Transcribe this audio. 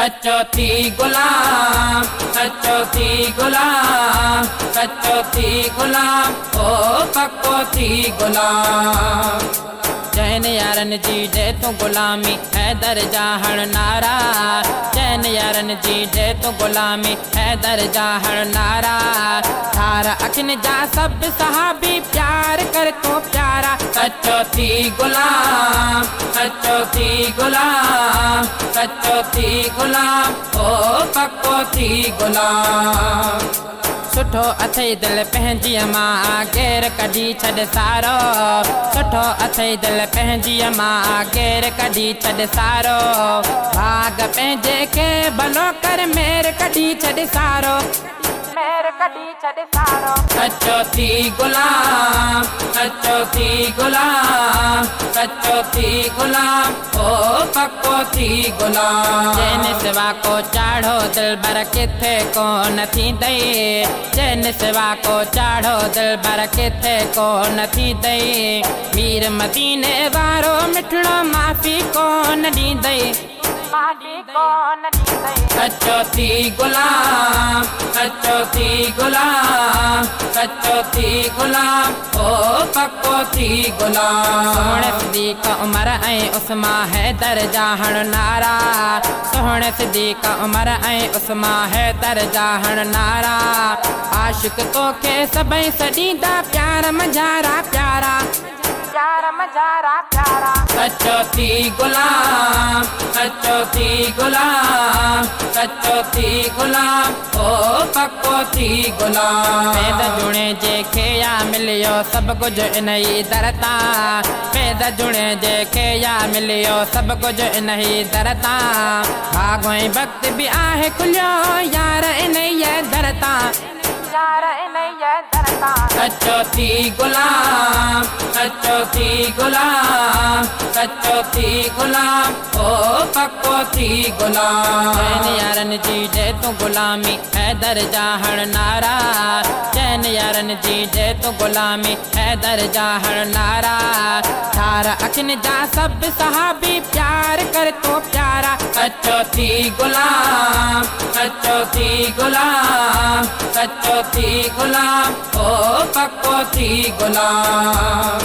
सच्चो थी गुलाम, सच्चो थी गुलाम, सच्चो थी गुलाम, ओ पक्को थी गुलाम। चैन यारन जी दे तू गुलामी हैदर जाहण नारा, चैन यारन जी दे तू गुलामी हैदर जाहण नारा। थार अखिन जा सब सहाबी प्यार कर तो प्यारा। सच्चो थी गुलाम, सच्चो थी गुलाम, सच्चो थी गुलाम, ओ पक्को थी गुलाम। सुठो अथई दिल पंहिंजी मां गैर कढी छॾ सारो, सुठो अथई दिल पंहिंजी मां गैर कढी छॾ सारो। भाग पंहिंजे खे भलो कर मेर कढी छॾ सारो, मेर कढी छॾ सारो। सच्चो थी गुलाम, सच्चो थी गुलाम, सच्चो थी गुलाम, ओ पक्को थी गुलाम। जैन सिवा को चाढ़ो दिल भर किथे कोन थींदई, जैन सिवा को चाढ़ो दिल भर किथे कोन थींदई। मीर मदीने वारो मिठड़ो माफ़ी कोन ॾींदई, माफ़ी कोन ॾींदई। सच्चो थी गुलाम, सच्चो थी गुलाम, सच्चो थी गुलाम, ओ पक्को थी गुलाम। सोहणे सिद्दीक़ उमर ऐं उस्मा हैदर जाहण नारा, सोहणे सिद्दीक़ उमर ऐं उस्मा हैदर जाहण नारा। आशिक तोखे सभई सॾींदा प्यार मझारा प्यारा, प्यार मझारा प्यारा। सच्चो थी गुलाम, सच्चो थी गुलाम, सच्चो थी गुलाम, ओ पक्को थी गुलाम। पैद जुणे जेके या मिलियो सभु कुझु इन ई दर तां, पैद जुणे जेके या मिलियो सभु कुझु इन ई दर तां। भाॻो ऐं वक़्त बि आहे खुलियो यार इन ई दर तां, यार इन ई दर तां। सच्चो थी गुलाम, सच्चो थी गुलाम, सच्चो थी गुलाम, ओ पक्को थी गुलाम। चैन यारन जी दे तू गुलामी हैदर जाहण नारा, चैन यारन जी दे तू गुलामी हैदर जाहण नारा। थार अखिन जा सब सहाबी प्यार कर तो प्यारा। सच्चो थी गुलाम, सच्चो थी गुलाम, सच्चो थी गुलाम, ओ पक्को थी गुलाम।